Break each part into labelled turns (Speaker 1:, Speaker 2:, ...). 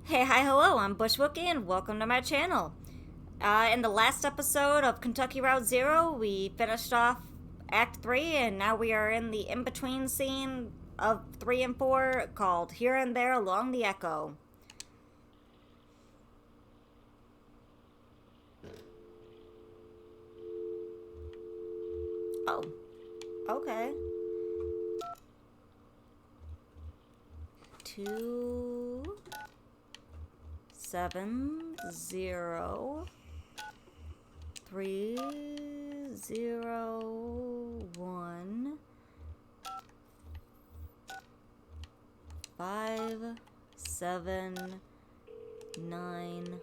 Speaker 1: Hey, hi, hello, I'm Bushwookie and welcome to my channel. In the last episode of Kentucky Route Zero, we finished off Act 3 and now we are in the in-between scene of 3 and 4 called Here and There Along the Echo. Oh, okay. 2 7 0 3 0 1 5 7 9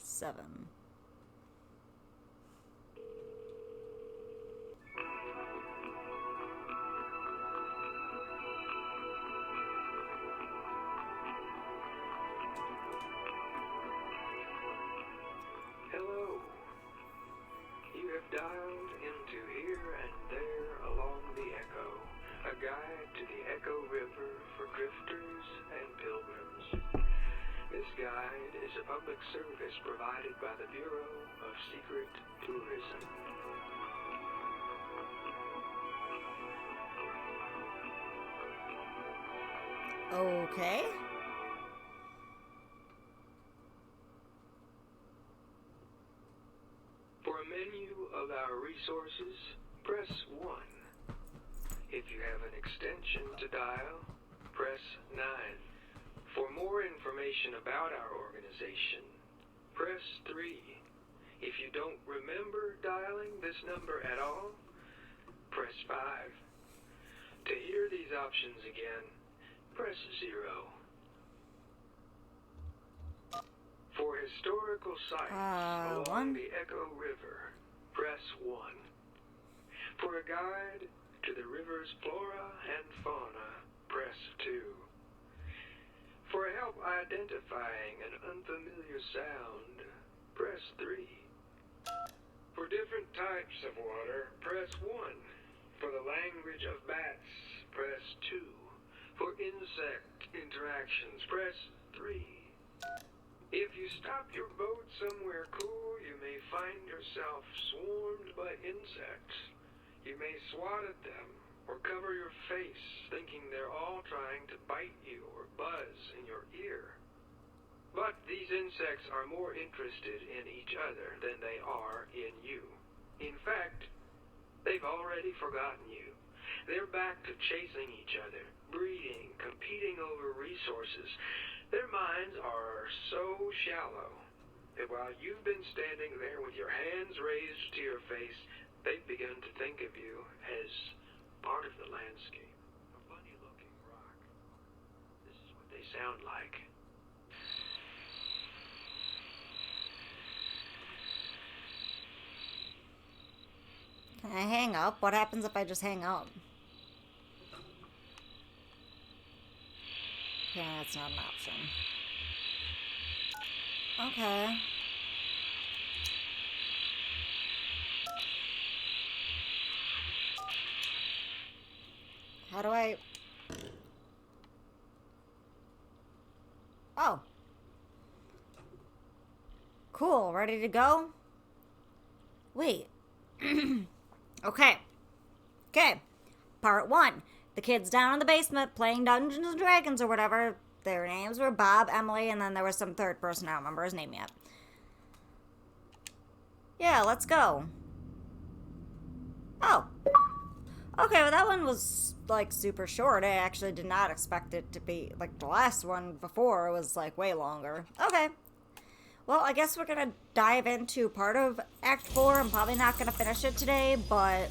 Speaker 1: 7.
Speaker 2: Hello. You have dialed into Here and There Along the Echo, a guide to the Echo River for drifters and pilgrims. This guide is a public service provided by the Bureau of Secret Tourism.
Speaker 1: Okay.
Speaker 2: For a menu of our resources, press 1. If you have an extension to dial, press 9. For more information about our organization, press 3. If you don't remember dialing this number at all, press 5. To hear these options again, press 0. For historical sites along
Speaker 1: One.
Speaker 2: the Echo River, press 1. For a guide to the river's flora and fauna, press 2. For help identifying an unfamiliar sound, press 3. For different types of water, press 1. For the language of bats, press 2. For insect interactions, press 3. If you stop your boat somewhere cool, you may find yourself swarmed by insects. You may swat at them or cover your face, thinking they're all trying to bite you or buzz in your ear. But these insects are more interested in each other than they are in you. In fact, they've already forgotten you. They're back to chasing each other, breeding, competing over resources. Their minds are so shallow that while you've been standing there with your hands raised to your face, they've begun to think of you as part of the landscape. A funny-looking rock. This is what they sound like.
Speaker 1: Can I hang up? What happens if I just hang up? Yeah, that's not an option. Okay. How do I... Oh. Cool. Ready to go? Wait. Okay. Okay. Part 1. The kids down in the basement playing Dungeons and Dragons or whatever. Their names were Bob, Emily, and then there was some third person. I don't remember his name yet. Yeah, let's go. Oh. Okay, well that one was, like, super short. I actually did not expect it to be, like, the last one before was, like, way longer. Okay. Well, I guess we're gonna dive into part of Act 4. I'm probably not gonna finish it today, but...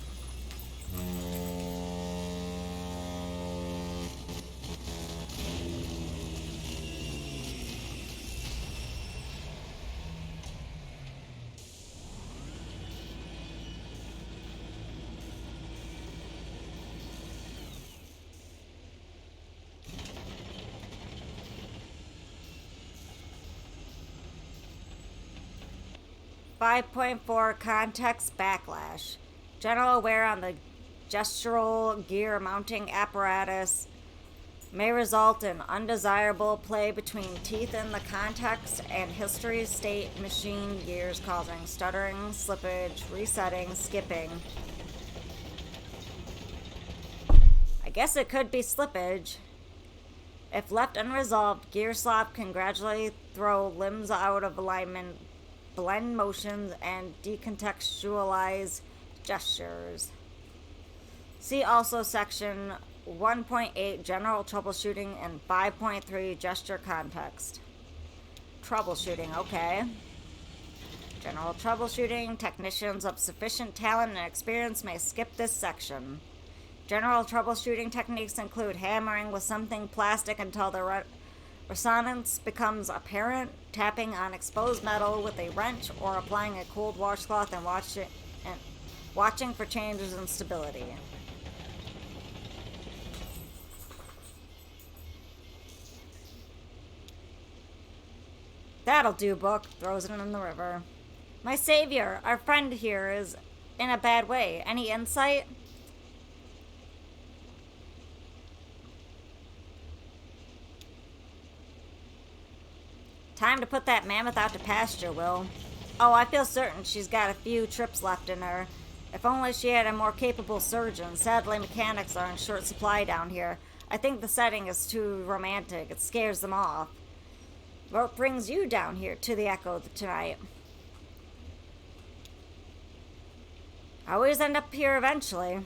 Speaker 1: 5.4 Context Backlash. General aware on the gestural gear mounting apparatus may result in undesirable play between teeth in the context and history state machine gears, causing stuttering, slippage, resetting, skipping. I guess it could be slippage. If left unresolved, gear slop can gradually throw limbs out of alignment, blend motions, and decontextualize gestures. See also section 1.8 General Troubleshooting and 5.3 Gesture Context. Troubleshooting, okay. General troubleshooting, technicians of sufficient talent and experience may skip this section. General troubleshooting techniques include hammering with something plastic until the resonance becomes apparent, tapping on exposed metal with a wrench, or applying a cold washcloth and watching for changes in stability. That'll do, book. Throws it in the river. My savior, our friend here is in a bad way. Any insight? Time to put that mammoth out to pasture, Will. Oh, I feel certain she's got a few trips left in her. If only she had a more capable surgeon. Sadly, mechanics are in short supply down here. I think the setting is too romantic. It scares them off. What brings you down here to the Echo tonight? I always end up here eventually.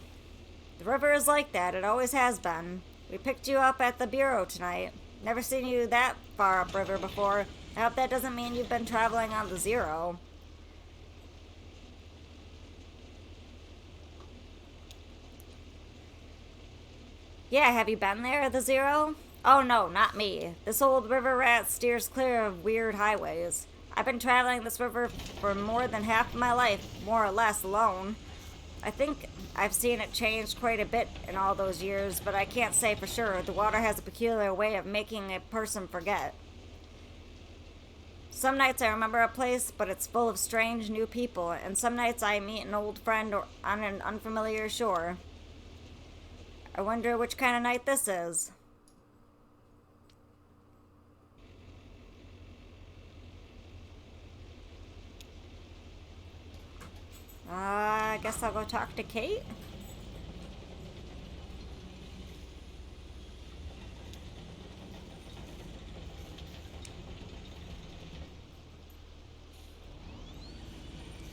Speaker 1: The river is like that. It always has been. We picked you up at the Bureau tonight. Never seen you that far upriver before. I hope that doesn't mean you've been traveling on the Zero. Yeah, have you been there, the Zero? Oh no, not me. This old river rat steers clear of weird highways. I've been traveling this river for more than half of my life, more or less, alone. I think I've seen it change quite a bit in all those years, but I can't say for sure. The water has a peculiar way of making a person forget. Some nights I remember a place, but it's full of strange new people, and some nights I meet an old friend on an unfamiliar shore. I wonder which kind of night this is. I guess I'll go talk to Kate.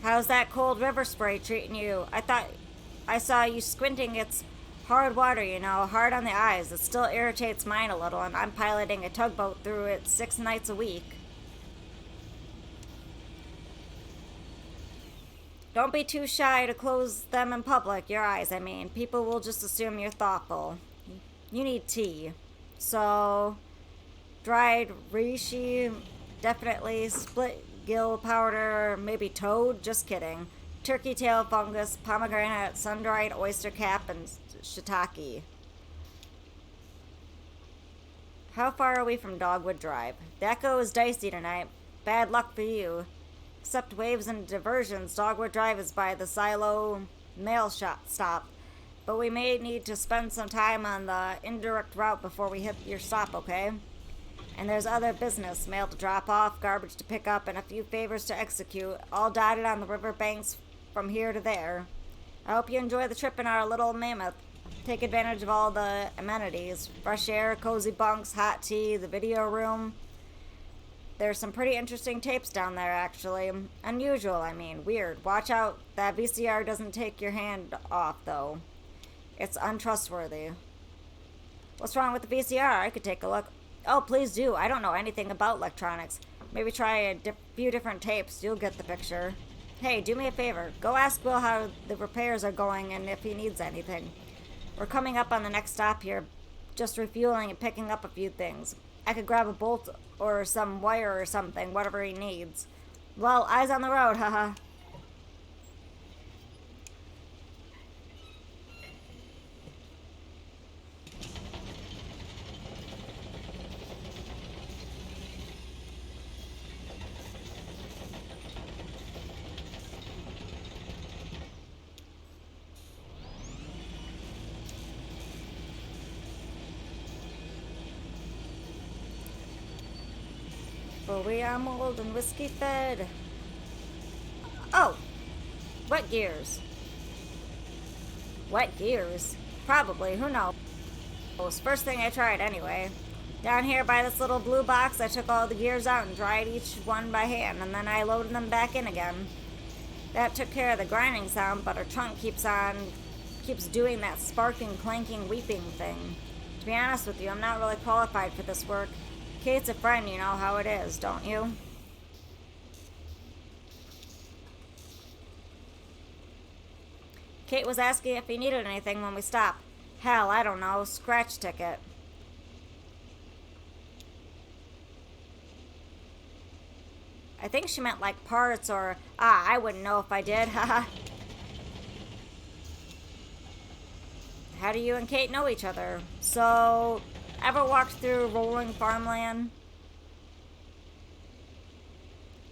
Speaker 1: How's that cold river spray treating you? I thought I saw you squinting. It's hard water, you know, hard on the eyes. It still irritates mine a little, and I'm piloting a tugboat through it 6 nights a week. Don't be too shy to close them in public, your eyes, I mean. People will just assume you're thoughtful. You need tea. So, dried reishi, definitely split gill powder, maybe toad, just kidding. Turkey tail fungus, pomegranate, sun-dried oyster cap, and shiitake. How far are we from Dogwood Drive? The Echo is dicey tonight. Bad luck for you. Except waves and diversions, Dogwood Drive is by the Silo mail stop. But we may need to spend some time on the indirect route before we hit your stop, okay? And there's other business, mail to drop off, garbage to pick up, and a few favors to execute, all dotted on the river banks from here to there. I hope you enjoy the trip in our little Mammoth. Take advantage of all the amenities. Fresh air, cozy bunks, hot tea, the video room. There's some pretty interesting tapes down there, actually. Unusual, I mean. Weird. Watch out that VCR doesn't take your hand off, though. It's untrustworthy. What's wrong with the VCR? I could take a look. Oh, please do. I don't know anything about electronics. Maybe try a few different tapes. You'll get the picture. Hey, do me a favor. Go ask Will how the repairs are going and if he needs anything. We're coming up on the next stop here. Just refueling and picking up a few things. I could grab a bolt or some wire or something, whatever he needs. Well, eyes on the road, haha. for we are mold and whiskey fed. Oh, wet gears. Wet gears? Probably, who knows? First thing I tried anyway. Down here by this little blue box, I took all the gears out and dried each one by hand, and then I loaded them back in again. That took care of the grinding sound, but our trunk keeps doing that sparking, clanking, weeping thing. To be honest with you, I'm not really qualified for this work. Kate's a friend, you know how it is, don't you? Kate was asking if he needed anything when we stopped. Hell, I don't know. Scratch ticket. I think she meant like parts or... I wouldn't know if I did. Haha. How do you and Kate know each other? So, ever walked through rolling farmland?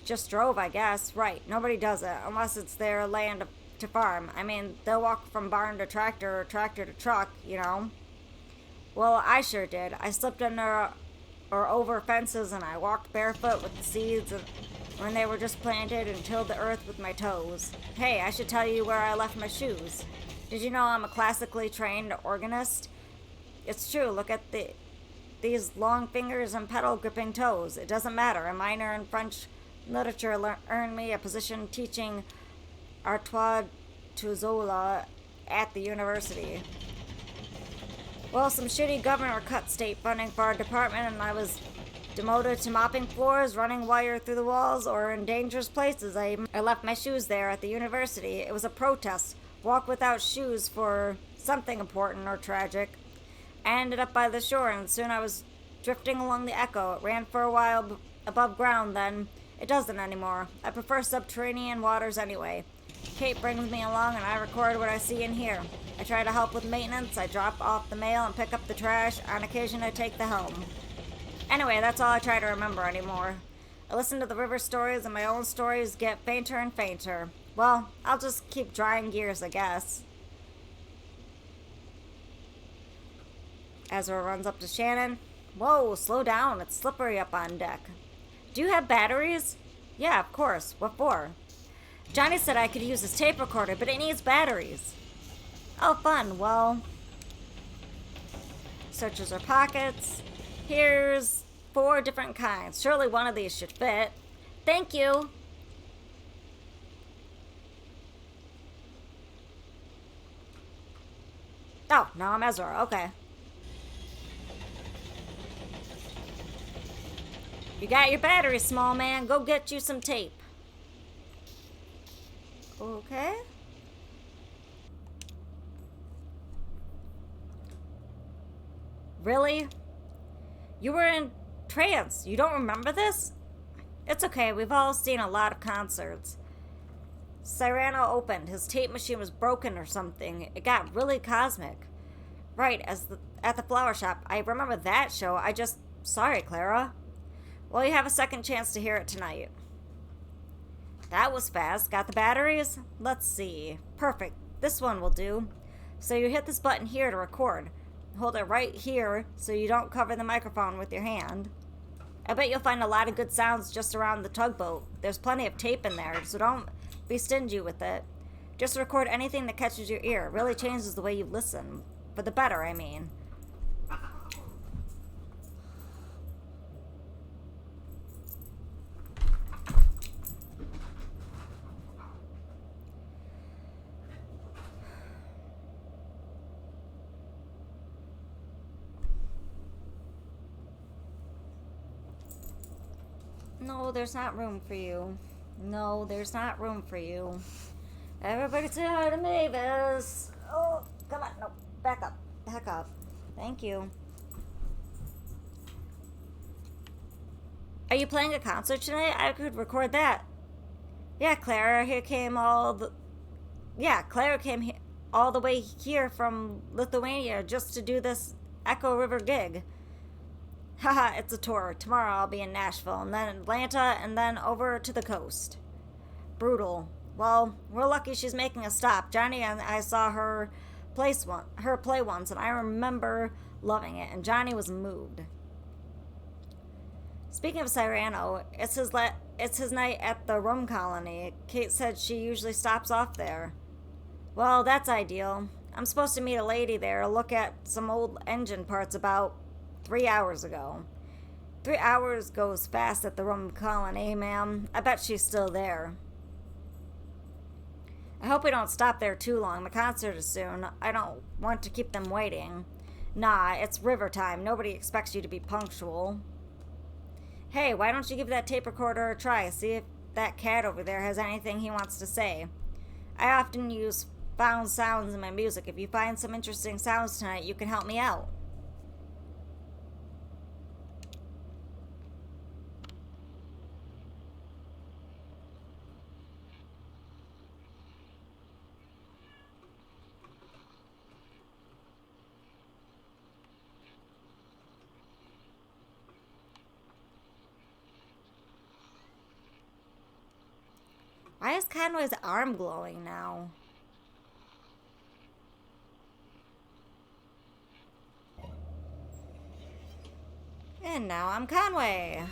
Speaker 1: Just drove, I guess. Right, nobody does it, unless it's their land to farm. I mean, they'll walk from barn to tractor or tractor to truck, you know? Well, I sure did. I slipped under or over fences and I walked barefoot with the seeds when they were just planted and tilled the earth with my toes. Hey, I should tell you where I left my shoes. Did you know I'm a classically trained organist? It's true, look at these long fingers and pedal gripping toes. It doesn't matter. A minor in French literature earned me a position teaching Artois to Zola at the university. Well, some shitty governor cut state funding for our department and I was demoted to mopping floors, running wire through the walls, or in dangerous places. I left my shoes there at the university. It was a protest. Walk without shoes for something important or tragic. I ended up by the shore and soon I was drifting along the Echo. It ran for a while above ground then. It doesn't anymore. I prefer subterranean waters anyway. Kate brings me along and I record what I see and hear. I try to help with maintenance. I drop off the mail and pick up the trash. On occasion I take the helm. Anyway, that's all I try to remember anymore. I listen to the river stories and my own stories get fainter and fainter. Well, I'll just keep drying gears, I guess. Ezra runs up to Shannon. Whoa, slow down. It's slippery up on deck. Do you have batteries? Yeah, of course. What for? Johnny said I could use his tape recorder, but it needs batteries. Oh, fun. Well, searches her pockets. Here's 4 different kinds. Surely one of these should fit. Thank you. Oh, now I'm Ezra. Okay. You got your batteries, small man. Go get you some tape. Okay. Really? You were in trance. You don't remember this? It's okay. We've all seen a lot of concerts. Cyrano opened. His tape machine was broken or something. It got really cosmic. Right, at the flower shop. I remember that show. Sorry, Clara. Well, you have a second chance to hear it tonight. That was fast. Got the batteries? Let's see. Perfect. This one will do. So you hit this button here to record. Hold it right here so you don't cover the microphone with your hand. I bet you'll find a lot of good sounds just around the tugboat. There's plenty of tape in there, so don't be stingy with it. Just record anything that catches your ear. It really changes the way you listen. For the better, I mean. No, there's not room for you. No, there's not room for you. Everybody say hi to Mavis. Oh, come on. No, back up. Back up. Thank you. Are you playing a concert tonight? I could record that. Yeah, Clara came all the way here from Lithuania just to do this Echo River gig. Haha, it's a tour. Tomorrow I'll be in Nashville, and then Atlanta, and then over to the coast. Brutal. Well, we're lucky she's making a stop. Johnny and I saw her play once, and I remember loving it, and Johnny was moved. Speaking of Cyrano, it's his night at the rum colony. Kate said she usually stops off there. Well, that's ideal. I'm supposed to meet a lady there, look at some old engine parts about 3 hours ago. 3 hours goes fast at the rum colony, ma'am. I bet she's still there. I hope we don't stop there too long. The concert is soon. I don't want to keep them waiting. Nah, it's river time. Nobody expects you to be punctual. Hey, why don't you give that tape recorder a try? See if that cat over there has anything he wants to say. I often use found sounds in my music. If you find some interesting sounds tonight, you can help me out. Why is Conway's arm glowing now? And now I'm Conway.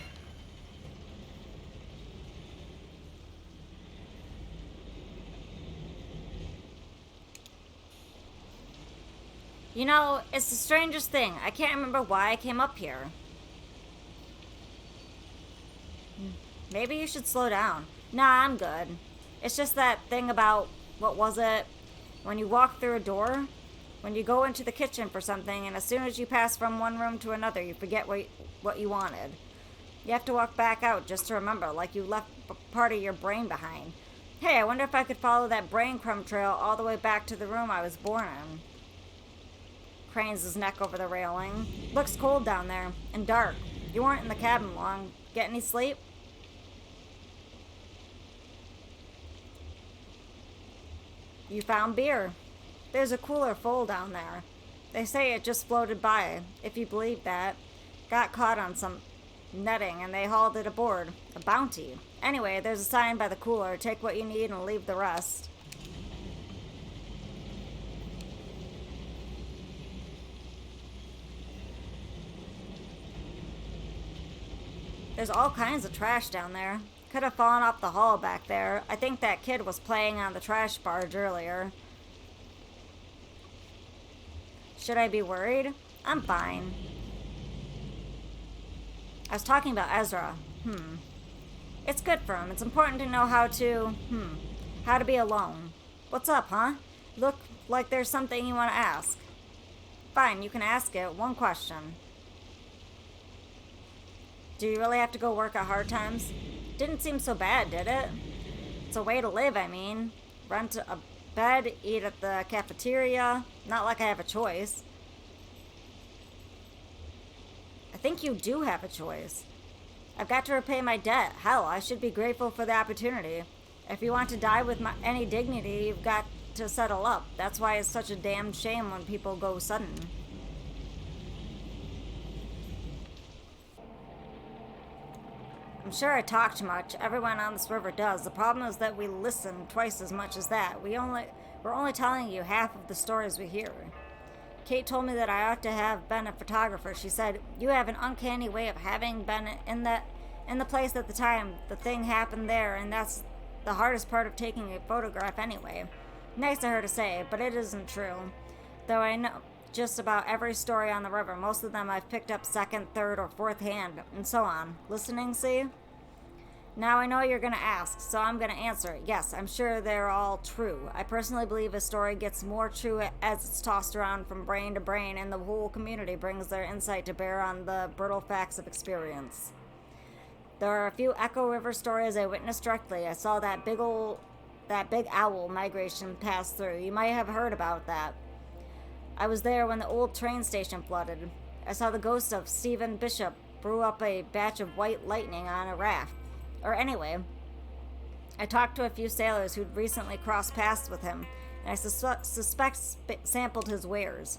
Speaker 1: You know, it's the strangest thing. I can't remember why I came up here. Maybe you should slow down. Nah, I'm good. It's just that thing about, what was it? When you walk through a door? When you go into the kitchen for something, and as soon as you pass from one room to another, you forget what you wanted. You have to walk back out just to remember, like you left part of your brain behind. Hey, I wonder if I could follow that brain crumb trail all the way back to the room I was born in. Cranes his neck over the railing. Looks cold down there, and dark. You weren't in the cabin long. Get any sleep? You found beer. There's a cooler full down there. They say it just floated by, if you believe that. Got caught on some netting and they hauled it aboard. A bounty. Anyway, there's a sign by the cooler. Take what you need and leave the rest. There's all kinds of trash down there. Could have fallen off the hull back there. I think that kid was playing on the trash barge earlier. Should I be worried? I'm fine. I was talking about Ezra. It's good for him. It's important to know how to be alone. What's up, huh? Look like there's something you want to ask. Fine, you can ask it. One question. Do you really have to go work at Hard Times? Didn't seem so bad, did it? It's a way to live, I mean. Rent a bed, eat at the cafeteria. Not like I have a choice. I think you do have a choice. I've got to repay my debt. Hell, I should be grateful for the opportunity. If you want to die with any dignity, you've got to settle up. That's why it's such a damn shame when people go sudden. I'm sure I talk too much. Everyone on this river does. The problem is that we listen twice as much as that. We're only telling you half of the stories we hear. Kate told me that I ought to have been a photographer. She said, you have an uncanny way of having been in the place at the time the thing happened there, and that's the hardest part of taking a photograph anyway. Nice of her to say, but it isn't true. Though I know just about every story on the river. Most of them I've picked up second, third, or fourth hand, and so on. Listening, see? Now I know you're going to ask, so I'm going to answer it. Yes, I'm sure they're all true. I personally believe a story gets more true as it's tossed around from brain to brain, and the whole community brings their insight to bear on the brutal facts of experience. There are a few Echo River stories I witnessed directly. I saw that big owl migration pass through. You might have heard about that. I was there when the old train station flooded. I saw the ghost of Stephen Bishop brew up a batch of white lightning on a raft. Or anyway, I talked to a few sailors who'd recently crossed paths with him, and I suspect sampled his wares.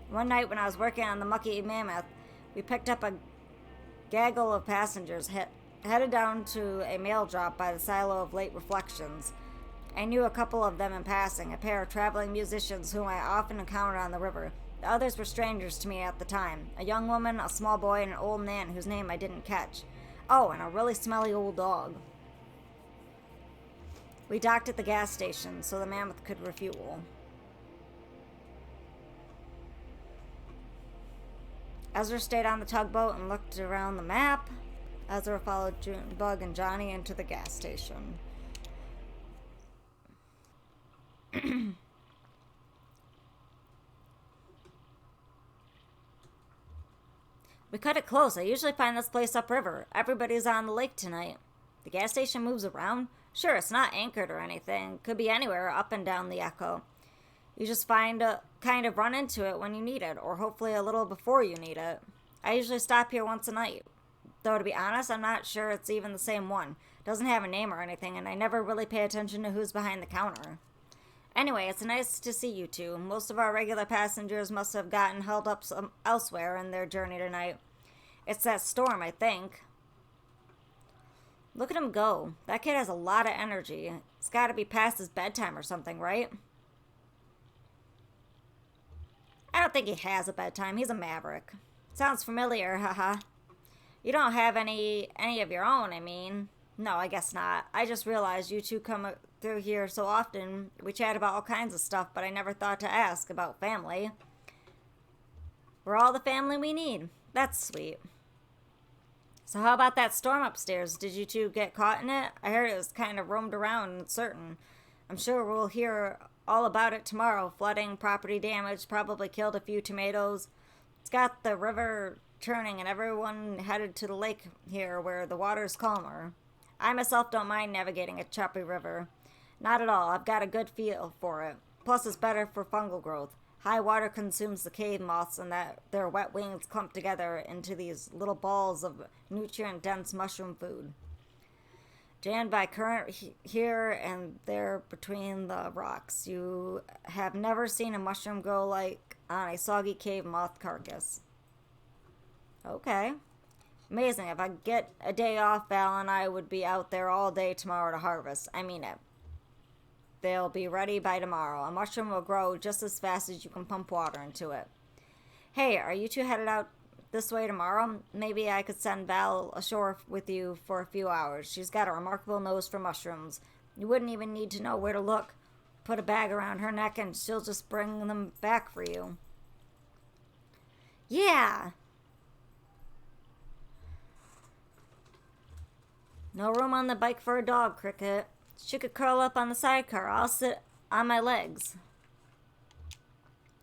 Speaker 1: One night when I was working on the Mucky Mammoth, we picked up a gaggle of passengers headed down to a mail drop by the silo of Late Reflections. I knew a couple of them in passing, a pair of traveling musicians whom I often encountered on the river. The others were strangers to me at the time. A young woman, a small boy, and an old man whose name I didn't catch. Oh, and a really smelly old dog. We docked at the gas station so the Mammoth could refuel. Ezra stayed on the tugboat and looked around the map. Ezra followed Junebug and Johnny into the gas station. We cut it close. I usually find this place upriver. Everybody's on the lake tonight. The gas station moves around? Sure, it's not anchored or anything. Could be anywhere up and down the Echo. You just kind of run into it when you need it, or hopefully a little before you need it. I usually stop here once a night. Though to be honest, I'm not sure it's even the same one. It doesn't have a name or anything, and I never really pay attention to who's behind the counter. Anyway, it's nice to see you two. Most of our regular passengers must have gotten held up elsewhere in their journey tonight. It's that storm, I think. Look at him go. That kid has a lot of energy. It's got to be past his bedtime or something, right? I don't think he has a bedtime. He's a maverick. Sounds familiar, haha. You don't have any of your own, I mean. No, I guess not. I just realized you two come through here so often. We chat about all kinds of stuff, but I never thought to ask about family. We're all the family we need. That's sweet. So how about that storm upstairs? Did you two get caught in it? I heard it was kind of roamed around and certain. I'm sure we'll hear all about it tomorrow. Flooding, property damage, probably killed a few tomatoes. It's got the river churning and everyone headed to the lake here where the water's calmer. I myself don't mind navigating a choppy river. Not at all. I've got a good feel for it. Plus it's better for fungal growth. High water consumes the cave moths and that their wet wings clump together into these little balls of nutrient-dense mushroom food. Jammed by current here and there between the rocks. You have never seen a mushroom grow like on a soggy cave moth carcass. Okay. Amazing. If I get a day off, Val and I would be out there all day tomorrow to harvest. I mean it. They'll be ready by tomorrow. A mushroom will grow just as fast as you can pump water into it. Hey, are you two headed out this way tomorrow? Maybe I could send Val ashore with you for a few hours. She's got a remarkable nose for mushrooms. You wouldn't even need to know where to look. Put a bag around her neck and she'll just bring them back for you. Yeah! No room on the bike for a dog, Cricket. She could curl up on the sidecar. I'll sit on my legs.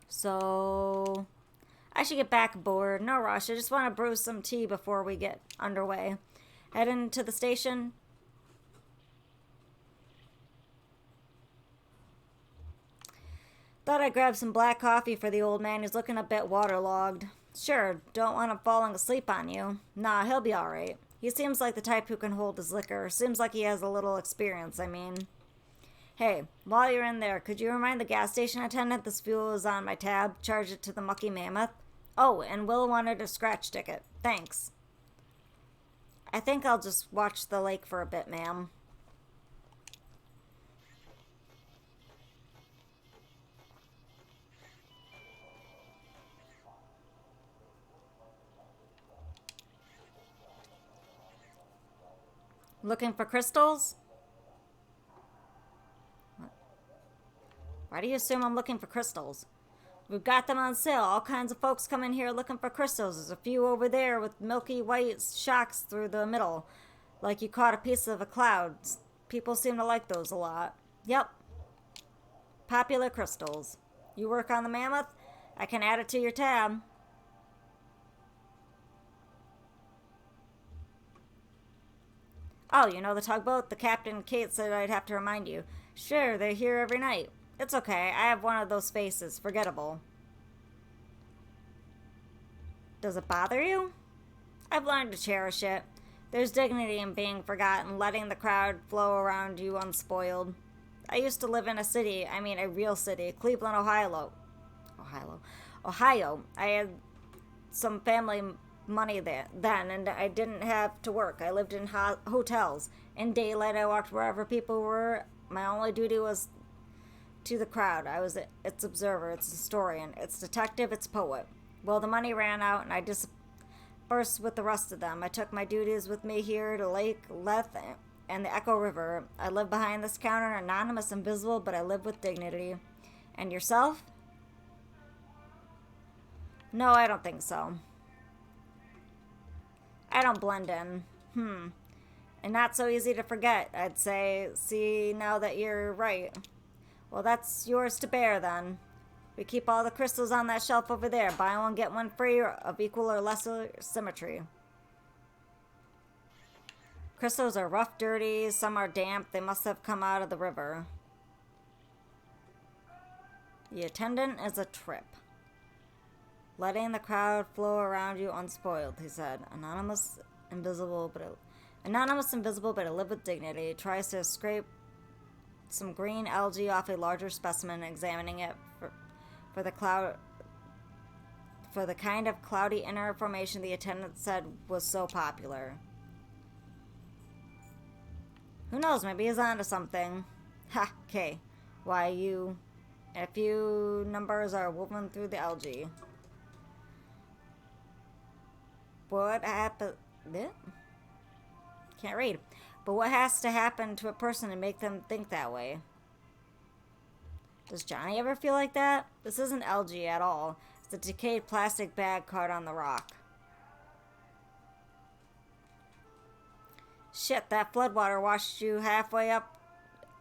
Speaker 1: So, I should get back aboard. No rush. I just want to brew some tea before we get underway. Heading to the station. Thought I'd grab some black coffee for the old man who's looking a bit waterlogged. Sure, don't want him falling asleep on you. Nah, he'll be alright. He seems like the type who can hold his liquor. Seems like he has a little experience, I mean. Hey, while you're in there, could you remind the gas station attendant this fuel is on my tab? Charge it to the Mucky Mammoth. Oh, and Will wanted a scratch ticket. Thanks. I think I'll just watch the lake for a bit, ma'am. Looking for crystals? Why do you assume I'm looking for crystals? We've got them on sale. All kinds of folks come in here looking for crystals. There's a few over there with milky white shocks through the middle. Like you caught a piece of a cloud. People seem to like those a lot. Yep. Popular crystals. You work on the Mammoth? I can add it to your tab. Oh, you know the tugboat? The captain, Kate, said I'd have to remind you. Sure, they're here every night. It's okay. I have one of those faces. Forgettable. Does it bother you? I've learned to cherish it. There's dignity in being forgotten, letting the crowd flow around you unspoiled. I used to live in a city, I mean a real city, Cleveland, Ohio. Ohio. I had some family money there then, and I didn't have to work. I lived in hotels. In daylight, I walked wherever people were. My only duty was to the crowd. I was its observer, its historian, its detective, its poet. Well, the money ran out, and I dispersed with the rest of them. I took my duties with me here to Lake Leth and the Echo River. I live behind this counter, anonymous, invisible, but I live with dignity. And yourself? No, I don't think so. I don't blend in. And not so easy to forget, I'd say. See, now that you're right. Well, that's yours to bear, then. We keep all the crystals on that shelf over there. Buy one, get one free, or of equal or lesser symmetry. Crystals are rough, dirty. Some are damp. They must have come out of the river. The attendant is a trip. Letting the crowd flow around you unspoiled, he said. Anonymous, invisible, but I live with dignity. Tries to scrape some green algae off a larger specimen, examining it for the kind of cloudy inner formation the attendant said was so popular. Who knows? Maybe he's onto something. Ha. Okay. Why you? A few numbers are woven through the algae. What happened? Can't read. But what has to happen to a person to make them think that way? Does Johnny ever feel like that? This isn't algae at all. It's a decayed plastic bag caught on the rock. Shit, that floodwater washed you halfway up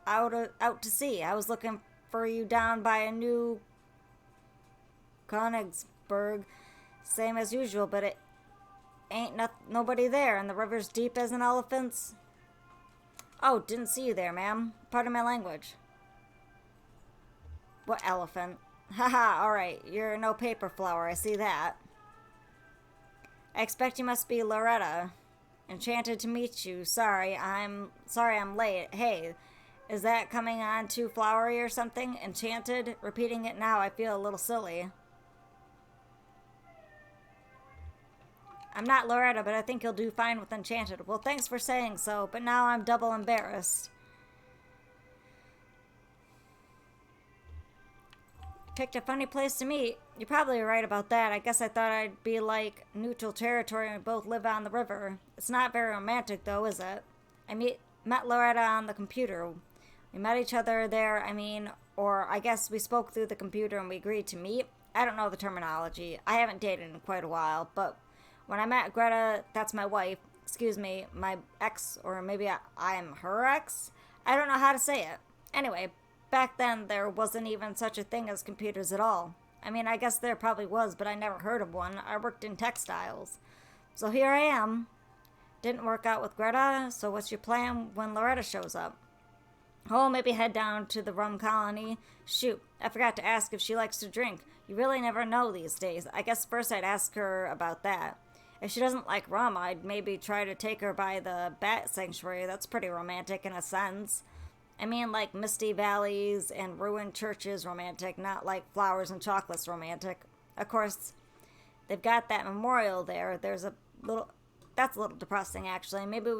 Speaker 1: out to sea. I was looking for you down by a New Königsberg, same as usual, but it ain't nobody there, and the river's deep as an elephant's. Oh, didn't see you there, ma'am. Pardon my language. What elephant? Haha, alright, you're no paper flower, I see that. I expect you must be Loretta. Enchanted to meet you. Sorry I'm late. Hey, is that coming on too flowery or something? Enchanted? Repeating it now, I feel a little silly. I'm not Loretta, but I think you'll do fine with Enchanted. Well, thanks for saying so, but now I'm double embarrassed. Picked a funny place to meet. You're probably right about that. I guess I thought I'd be like neutral territory and we both live on the river. It's not very romantic, though, is it? I met Loretta on the computer. We met each other there, or I guess we spoke through the computer and we agreed to meet. I don't know the terminology. I haven't dated in quite a while, but when I met Greta, that's my wife, excuse me, my ex, or maybe I am her ex? I don't know how to say it. Anyway, back then there wasn't even such a thing as computers at all. I guess there probably was, but I never heard of one. I worked in textiles. So here I am. Didn't work out with Greta, so what's your plan when Loretta shows up? Oh, maybe head down to the rum colony. Shoot, I forgot to ask if she likes to drink. You really never know these days. I guess first I'd ask her about that. If she doesn't like rum, I'd maybe try to take her by the bat sanctuary. That's pretty romantic in a sense. Like misty valleys and ruined churches romantic, not like flowers and chocolates romantic. Of course, they've got that memorial there. That's a little depressing, actually. Maybe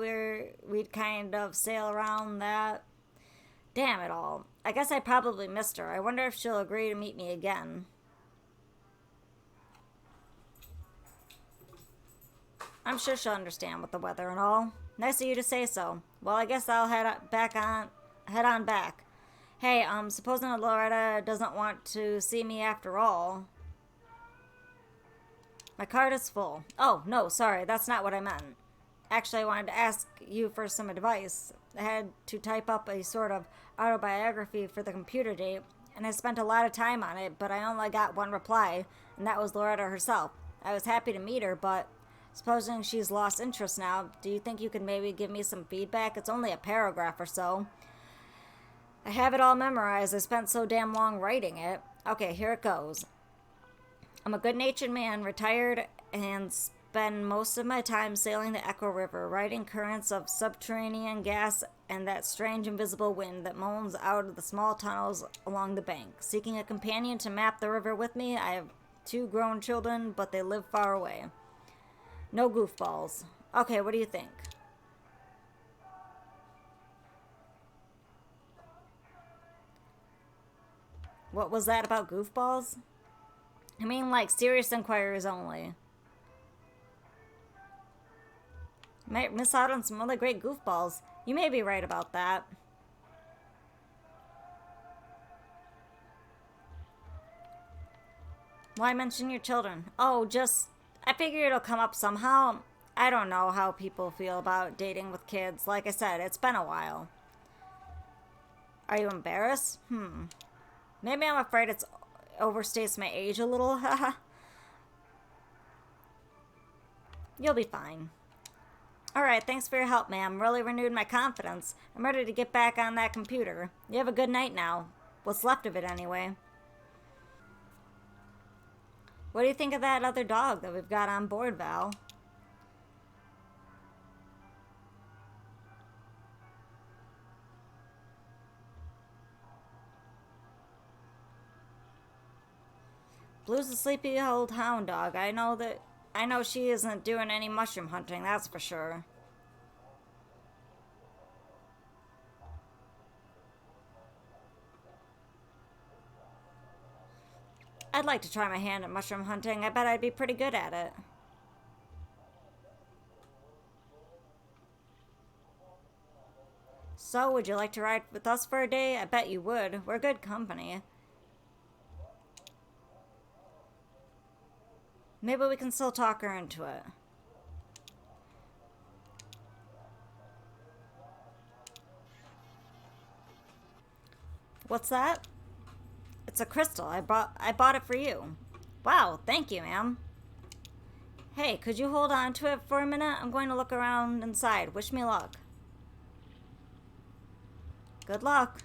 Speaker 1: we'd kind of sail around that. Damn it all. I guess I probably missed her. I wonder if she'll agree to meet me again. I'm sure she'll understand with the weather and all. Nice of you to say so. Well, I guess I'll head on back. Hey, supposing Loretta doesn't want to see me after all. My card is full. Oh, no, sorry, that's not what I meant. Actually, I wanted to ask you for some advice. I had to type up a sort of autobiography for the computer date, and I spent a lot of time on it, but I only got one reply, and that was Loretta herself. I was happy to meet her, but supposing she's lost interest now, do you think you could maybe give me some feedback? It's only a paragraph or so. I have it all memorized. I spent so damn long writing it. Okay, here it goes. I'm a good-natured man, retired, and spend most of my time sailing the Echo River, riding currents of subterranean gas and that strange invisible wind that moans out of the small tunnels along the bank. Seeking a companion to map the river with me, I have 2 grown children, but they live far away. No goofballs. Okay, what do you think? What was that about goofballs? I mean, like, serious inquiries only. Might miss out on some really great goofballs. You may be right about that. Why mention your children? Oh, just... I figure it'll come up somehow. I don't know how people feel about dating with kids. Like I said, it's been a while. Are you embarrassed? Maybe I'm afraid it's overstates my age a little. Haha. You'll be fine. Alright, thanks for your help, ma'am. Really renewed my confidence. I'm ready to get back on that computer. You have a good night now. What's left of it, anyway. What do you think of that other dog that we've got on board, Val? Blue's a sleepy old hound dog. I know she isn't doing any mushroom hunting, that's for sure. I'd like to try my hand at mushroom hunting. I bet I'd be pretty good at it. So, would you like to ride with us for a day? I bet you would. We're good company. Maybe we can still talk her into it. What's that? It's a crystal. I bought it for you. Wow, thank you, ma'am. Hey, could you hold on to it for a minute? I'm going to look around inside. Wish me luck. Good luck.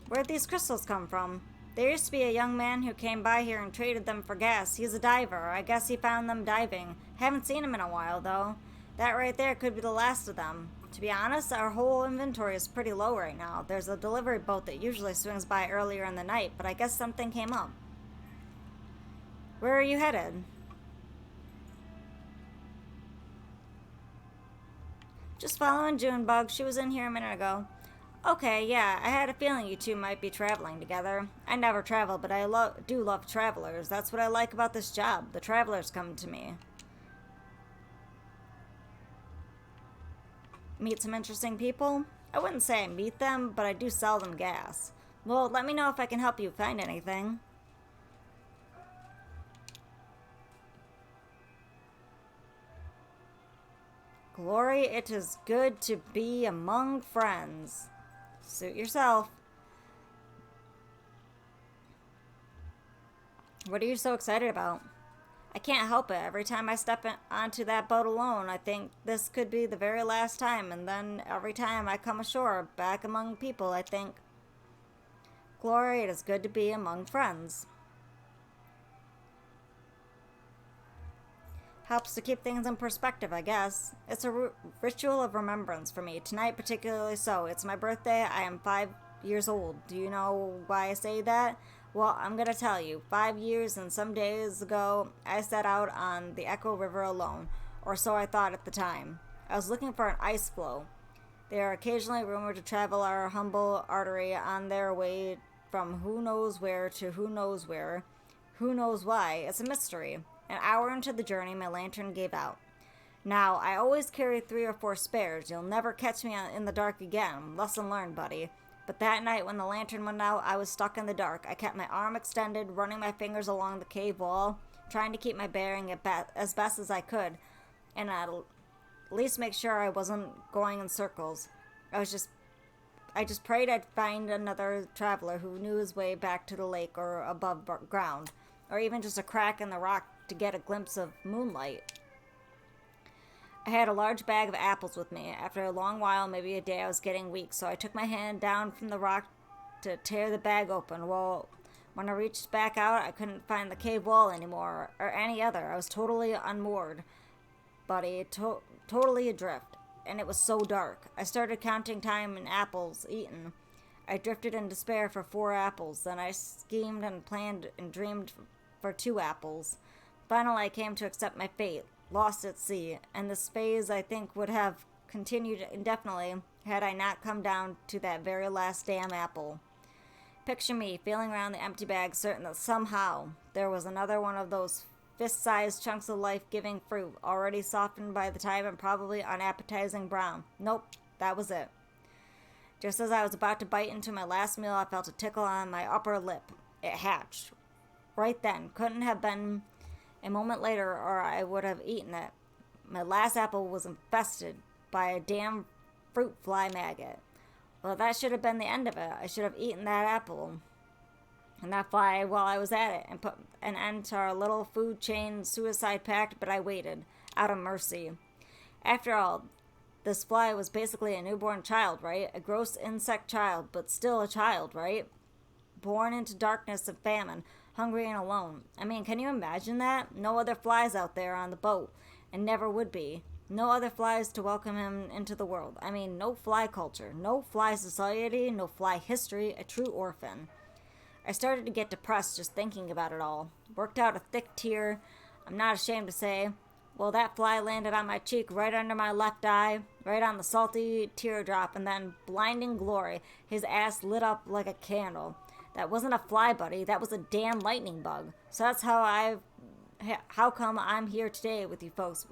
Speaker 1: Where'd these crystals come from? There used to be a young man who came by here and traded them for gas. He's a diver. I guess he found them diving. Haven't seen him in a while, though. That right there could be the last of them. To be honest, our whole inventory is pretty low right now. There's a delivery boat that usually swings by earlier in the night, but I guess something came up. Where are you headed? Just following Junebug. She was in here a minute ago. Okay, yeah, I had a feeling you two might be traveling together. I never travel, but I do love travelers. That's what I like about this job. The travelers come to me. Meet some interesting people? I wouldn't say I meet them, but I do sell them gas. Well, let me know if I can help you find anything. Glory, it is good to be among friends. Suit yourself. What are you so excited about? I can't help it. Every time I step onto that boat alone, I think this could be the very last time. And then every time I come ashore, back among people, I think, Glory, it is good to be among friends. Helps to keep things in perspective, I guess. It's a ritual of remembrance for me. Tonight particularly so. It's my birthday. I am 5 years old. Do you know why I say that? Well, I'm going to tell you. 5 years and some days ago, I set out on the Echo River alone. Or so I thought at the time. I was looking for an ice floe. They are occasionally rumored to travel our humble artery on their way from who knows where to who knows where. Who knows why? It's a mystery. An hour into the journey, my lantern gave out. Now, I always carry 3 or 4 spares. You'll never catch me in the dark again. Lesson learned, buddy. But that night when the lantern went out, I was stuck in the dark. I kept my arm extended, running my fingers along the cave wall, trying to keep my bearing as best as I could, and at least make sure I wasn't going in circles. I just prayed I'd find another traveler who knew his way back to the lake or above ground, or even just a crack in the rock to get a glimpse of moonlight. I had a large bag of apples with me. After a long while, maybe a day, I was getting weak, so I took my hand down from the rock to tear the bag open. Well, when I reached back out, I couldn't find the cave wall anymore, or any other. I was totally unmoored, buddy, totally adrift, and it was so dark. I started counting time in apples eaten. I drifted in despair for 4 apples. Then I schemed and planned and dreamed for 2 apples. Finally, I came to accept my fate. lost at sea, and this phase I think would have continued indefinitely had I not come down to that very last damn apple. Picture me feeling around the empty bag, certain that somehow there was another one of those fist-sized chunks of life-giving fruit, already softened by the time and probably unappetizing brown. Nope, that was it. Just as I was about to bite into my last meal, I felt a tickle on my upper lip. It hatched. Right then. Couldn't have been a moment later, or I would have eaten it. My last apple was infested by a damn fruit fly maggot. Well, that should have been the end of it. I should have eaten that apple and that fly while I was at it and put an end to our little food chain suicide pact, but I waited, out of mercy. After all, this fly was basically a newborn child, right? A gross insect child, but still a child, right? Born into darkness and famine, hungry and alone. I mean, can you imagine that? No other flies out there on the boat, and never would be. No other flies to welcome him into the world. I mean, no fly culture, no fly society, no fly history, a true orphan. I started to get depressed just thinking about it all. Worked out a thick tear, I'm not ashamed to say. Well, that fly landed on my cheek right under my left eye, right on the salty teardrop, and then, blinding glory, his ass lit up like a candle. That wasn't a fly, buddy. That was a damn lightning bug. So that's how come I'm here today with you folks.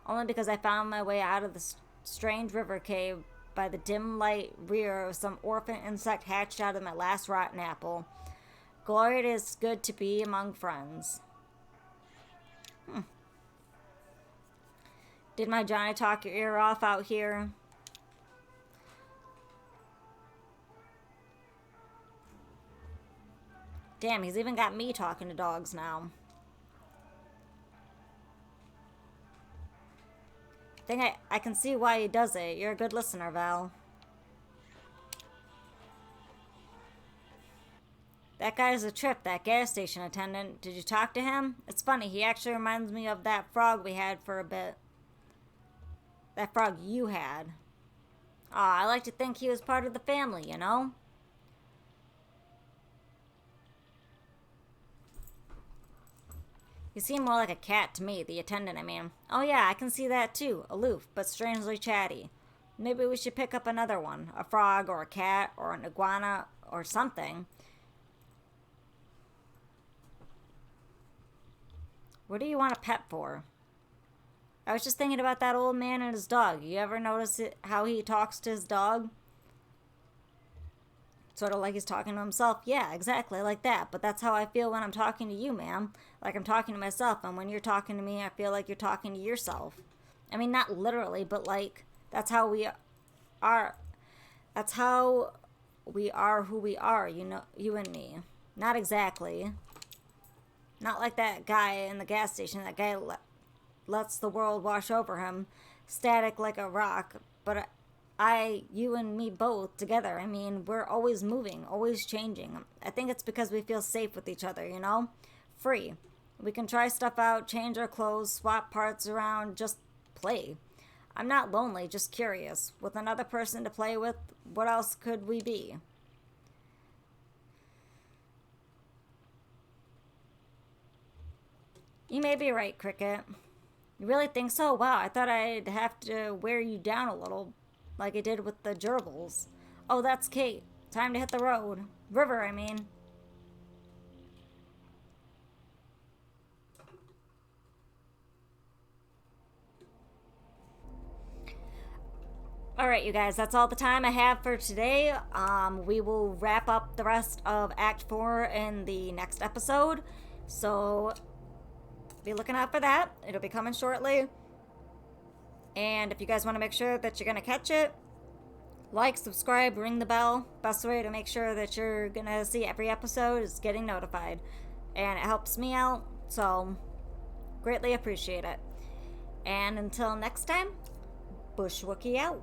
Speaker 1: Only because I found my way out of the strange river cave by the dim light rear of some orphan insect hatched out of my last rotten apple. Glory, it is good to be among friends. Did my Johnny talk your ear off out here? Damn, he's even got me talking to dogs now. I can see why he does it. You're a good listener, Val. That guy's a trip, that gas station attendant. Did you talk to him? It's funny, he actually reminds me of that frog we had for a bit. That frog you had. Aw, I like to think he was part of the family, you know? He seemed more like a cat to me, the attendant, I mean. Oh yeah, I can see that too. Aloof, but strangely chatty. Maybe we should pick up another one. A frog, or a cat, or an iguana, or something. What do you want a pet for? I was just thinking about that old man and his dog. You ever notice how he talks to his dog? Sort of like he's talking to himself. Yeah, exactly like that. But that's how I feel when I'm talking to you, ma'am. Like I'm talking to myself. And when you're talking to me, I feel like you're talking to yourself. I mean, not literally, but like, that's how we are. That's how we are who we are, you know, you and me. Not exactly. Not like that guy in the gas station. That guy lets the world wash over him, static like a rock. But you and me both together, I mean, we're always moving, always changing. I think it's because we feel safe with each other, you know? Free. We can try stuff out, change our clothes, swap parts around, just play. I'm not lonely, just curious. With another person to play with, what else could we be? You may be right, Cricket. You really think so? Wow, I thought I'd have to wear you down a little, like I did with the gerbils. Oh, that's Kate. Time to hit the road. River, I mean. Alright, you guys, that's all the time I have for today. We will wrap up the rest of Act 4 in the next episode. So, be looking out for that. It'll be coming shortly. And if you guys want to make sure that you're going to catch it, like, subscribe, ring the bell. Best way to make sure that you're going to see every episode is getting notified. And it helps me out, so greatly appreciate it. And until next time, Bushwookie out.